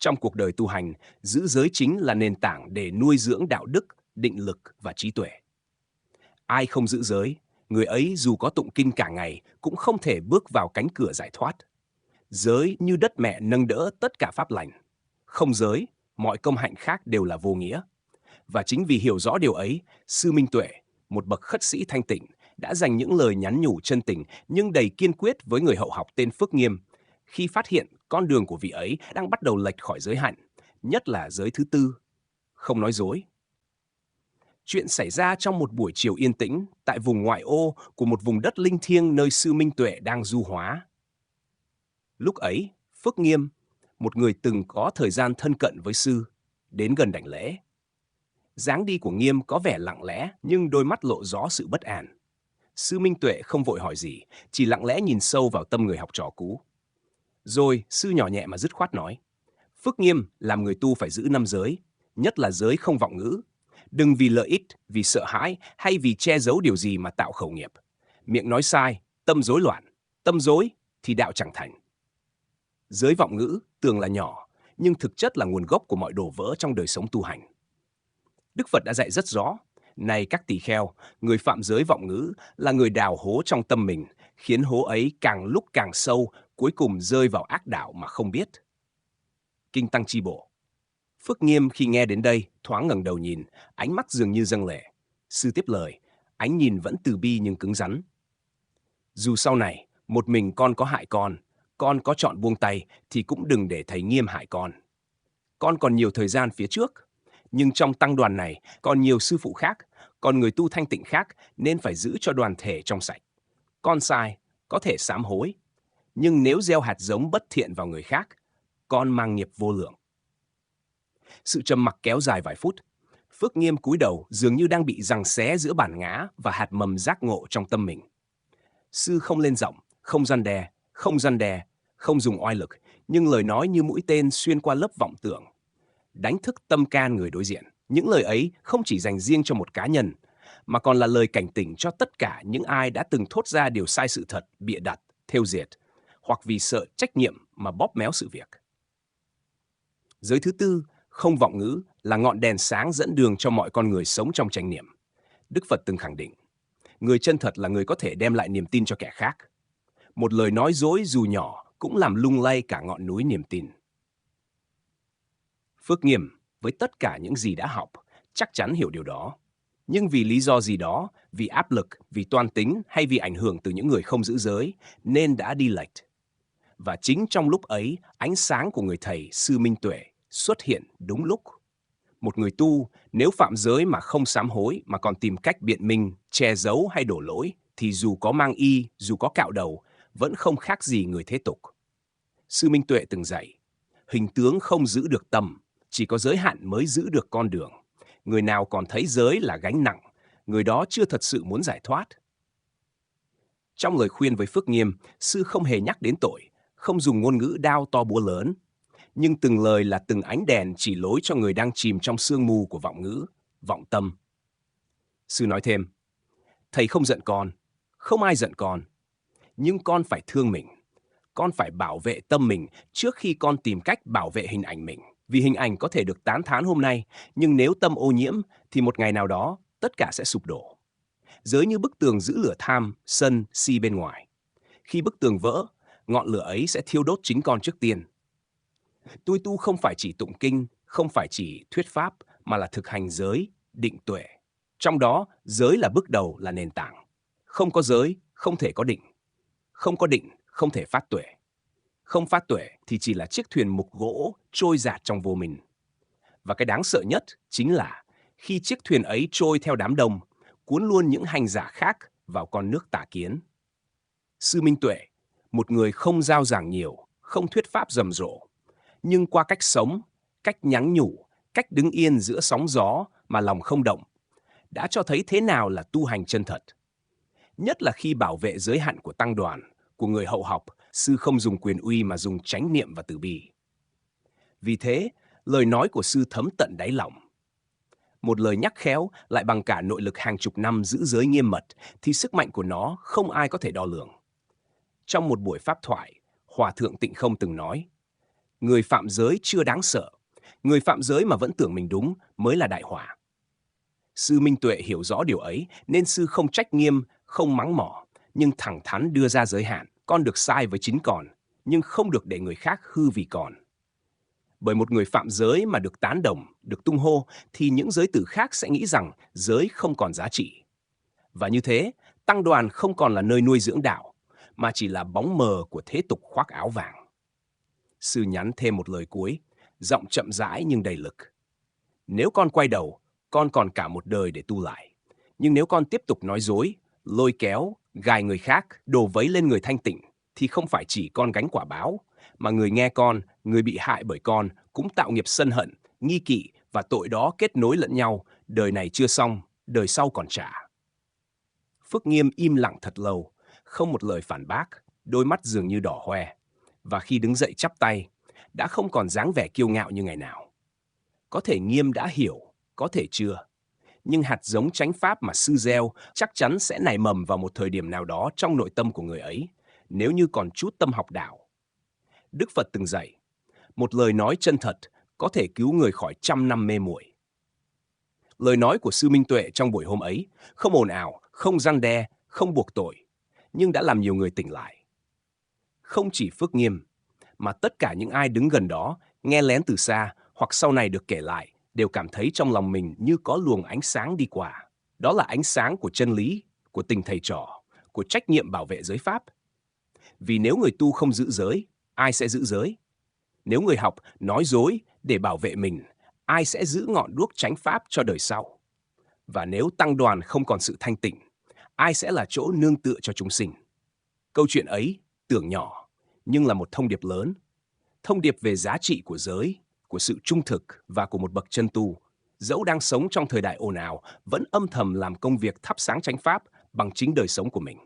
Trong cuộc đời tu hành, giữ giới chính là nền tảng để nuôi dưỡng đạo đức, định lực và trí tuệ. Ai không giữ giới, người ấy dù có tụng kinh cả ngày cũng không thể bước vào cánh cửa giải thoát. Giới như đất mẹ nâng đỡ tất cả pháp lành. Không giới, mọi công hạnh khác đều là vô nghĩa. Và chính vì hiểu rõ điều ấy, Sư Minh Tuệ, một bậc khất sĩ thanh tịnh, đã dành những lời nhắn nhủ chân tình nhưng đầy kiên quyết với người hậu học tên Phước Nghiêm, khi phát hiện con đường của vị ấy đang bắt đầu lệch khỏi giới hạn, nhất là giới thứ tư, không nói dối. Chuyện xảy ra trong một buổi chiều yên tĩnh tại vùng ngoại ô của một vùng đất linh thiêng nơi Sư Minh Tuệ đang du hóa. Lúc ấy, Phước Nghiêm, một người từng có thời gian thân cận với Sư, đến gần đảnh lễ. Dáng đi của Nghiêm có vẻ lặng lẽ nhưng đôi mắt lộ rõ sự bất an. Sư Minh Tuệ không vội hỏi gì, chỉ lặng lẽ nhìn sâu vào tâm người học trò cũ. Rồi Sư nhỏ nhẹ mà dứt khoát nói, Phước Nghiêm làm người tu phải giữ năm giới, nhất là giới không vọng ngữ. Đừng vì lợi ích, vì sợ hãi hay vì che giấu điều gì mà tạo khẩu nghiệp. Miệng nói sai, tâm rối loạn, tâm rối thì đạo chẳng thành. Giới vọng ngữ tưởng là nhỏ, nhưng thực chất là nguồn gốc của mọi đổ vỡ trong đời sống tu hành. Đức Phật đã dạy rất rõ, này các tỳ kheo, người phạm giới vọng ngữ là người đào hố trong tâm mình, khiến hố ấy càng lúc càng sâu, cuối cùng rơi vào ác đạo mà không biết. Kinh Tăng Chi Bộ. Phước Nghiêm khi nghe đến đây, thoáng ngẩng đầu nhìn, ánh mắt dường như dâng lệ. Sư tiếp lời, ánh nhìn vẫn từ bi nhưng cứng rắn. Dù sau này, một mình con có hại con có chọn buông tay thì cũng đừng để thầy Nghiêm hại con. Con còn nhiều thời gian phía trước, nhưng trong tăng đoàn này còn nhiều sư phụ khác, còn người tu thanh tịnh khác nên phải giữ cho đoàn thể trong sạch. Con sai, có thể sám hối, nhưng nếu gieo hạt giống bất thiện vào người khác, con mang nghiệp vô lượng. Sự trầm mặc kéo dài vài phút. Phước Nghiêm cúi đầu dường như đang bị giằng xé giữa bản ngã và hạt mầm giác ngộ trong tâm mình. Sư không lên giọng, không răn đe, không dùng oai lực, nhưng lời nói như mũi tên xuyên qua lớp vọng tưởng, đánh thức tâm can người đối diện. Những lời ấy không chỉ dành riêng cho một cá nhân, mà còn là lời cảnh tỉnh cho tất cả những ai đã từng thốt ra điều sai sự thật, bịa đặt, thêu diệt, hoặc vì sợ trách nhiệm mà bóp méo sự việc. Giới thứ tư, không vọng ngữ, là ngọn đèn sáng dẫn đường cho mọi con người sống trong chánh niệm. Đức Phật từng khẳng định, người chân thật là người có thể đem lại niềm tin cho kẻ khác. Một lời nói dối dù nhỏ cũng làm lung lay cả ngọn núi niềm tin. Phước Nghiêm, với tất cả những gì đã học, chắc chắn hiểu điều đó. Nhưng vì lý do gì đó, vì áp lực, vì toan tính hay vì ảnh hưởng từ những người không giữ giới, nên đã đi lệch. Và chính trong lúc ấy, ánh sáng của người thầy Sư Minh Tuệ xuất hiện đúng lúc. Một người tu, nếu phạm giới mà không sám hối mà còn tìm cách biện minh, che giấu hay đổ lỗi, thì dù có mang y, dù có cạo đầu, vẫn không khác gì người thế tục. Sư Minh Tuệ từng dạy, hình tướng không giữ được tâm, chỉ có giới hạn mới giữ được con đường. Người nào còn thấy giới là gánh nặng, người đó chưa thật sự muốn giải thoát. Trong lời khuyên với Phước Nghiêm, Sư không hề nhắc đến tội, không dùng ngôn ngữ đao to búa lớn, nhưng từng lời là từng ánh đèn chỉ lối cho người đang chìm trong sương mù của vọng ngữ, vọng tâm. Sư nói thêm, thầy không giận con, không ai giận con, nhưng con phải thương mình. Con phải bảo vệ tâm mình trước khi con tìm cách bảo vệ hình ảnh mình. Vì hình ảnh có thể được tán thán hôm nay, nhưng nếu tâm ô nhiễm thì một ngày nào đó tất cả sẽ sụp đổ. Giới như bức tường giữ lửa tham, sân, si bên ngoài. Khi bức tường vỡ, ngọn lửa ấy sẽ thiêu đốt chính con trước tiên. Tôi tu không phải chỉ tụng kinh, không phải chỉ thuyết pháp, mà là thực hành giới, định tuệ. Trong đó, giới là bước đầu, là nền tảng. Không có giới, không thể có định. Không có định, không thể phát tuệ. Không phát tuệ thì chỉ là chiếc thuyền mục gỗ trôi dạt trong vô minh. Và cái đáng sợ nhất chính là khi chiếc thuyền ấy trôi theo đám đông, cuốn luôn những hành giả khác vào con nước tà kiến. Sư Minh Tuệ, một người không giao giảng nhiều, không thuyết pháp rầm rộ, nhưng qua cách sống, cách nhắn nhủ, cách đứng yên giữa sóng gió mà lòng không động, đã cho thấy thế nào là tu hành chân thật. Nhất là khi bảo vệ giới hạn của tăng đoàn, của người hậu học, Sư không dùng quyền uy mà dùng chánh niệm và từ bi. Vì thế, lời nói của Sư thấm tận đáy lòng. Một lời nhắc khéo lại bằng cả nội lực hàng chục năm giữ giới nghiêm mật, thì sức mạnh của nó không ai có thể đo lường. Trong một buổi pháp thoại, Hòa thượng Tịnh Không từng nói, Người phạm giới chưa đáng sợ. Người phạm giới mà vẫn tưởng mình đúng mới là đại họa. Sư Minh Tuệ hiểu rõ điều ấy nên sư không trách nghiêm, không mắng mỏ, nhưng thẳng thắn đưa ra giới hạn. Con được sai với chính con, nhưng không được để người khác hư vì con. Bởi một người phạm giới mà được tán đồng, được tung hô, thì những giới tử khác sẽ nghĩ rằng giới không còn giá trị. Và như thế, tăng đoàn không còn là nơi nuôi dưỡng đạo, mà chỉ là bóng mờ của thế tục khoác áo vàng. Sư nhắn thêm một lời cuối, giọng chậm rãi nhưng đầy lực. Nếu con quay đầu, con còn cả một đời để tu lại. Nhưng nếu con tiếp tục nói dối, lôi kéo, gài người khác, đổ vấy lên người thanh tịnh, thì không phải chỉ con gánh quả báo, mà người nghe con, người bị hại bởi con cũng tạo nghiệp sân hận, nghi kỵ và tội đó kết nối lẫn nhau, đời này chưa xong, đời sau còn trả. Phước Nghiêm im lặng thật lâu, không một lời phản bác, đôi mắt dường như đỏ hoe. Và khi đứng dậy chắp tay, đã không còn dáng vẻ kiêu ngạo như ngày nào. Có thể Nghiêm đã hiểu, có thể chưa. Nhưng hạt giống chánh pháp mà sư gieo chắc chắn sẽ nảy mầm vào một thời điểm nào đó trong nội tâm của người ấy, nếu như còn chút tâm học đạo. Đức Phật từng dạy, một lời nói chân thật có thể cứu người khỏi 100 năm mê muội. Lời nói của sư Minh Tuệ trong buổi hôm ấy không ồn ào, không răn đe, không buộc tội, nhưng đã làm nhiều người tỉnh lại. Không chỉ Phước Nghiêm, mà tất cả những ai đứng gần đó, nghe lén từ xa hoặc sau này được kể lại, đều cảm thấy trong lòng mình như có luồng ánh sáng đi qua. Đó là ánh sáng của chân lý, của tình thầy trò, của trách nhiệm bảo vệ giới pháp. Vì nếu người tu không giữ giới, ai sẽ giữ giới? Nếu người học nói dối để bảo vệ mình, ai sẽ giữ ngọn đuốc chánh pháp cho đời sau? Và nếu tăng đoàn không còn sự thanh tịnh, ai sẽ là chỗ nương tựa cho chúng sinh? Câu chuyện ấy tưởng nhỏ, nhưng là một thông điệp lớn. Thông điệp về giá trị của giới, của sự trung thực và của một bậc chân tu, dẫu đang sống trong thời đại ồn ào, vẫn âm thầm làm công việc thắp sáng chánh pháp bằng chính đời sống của mình.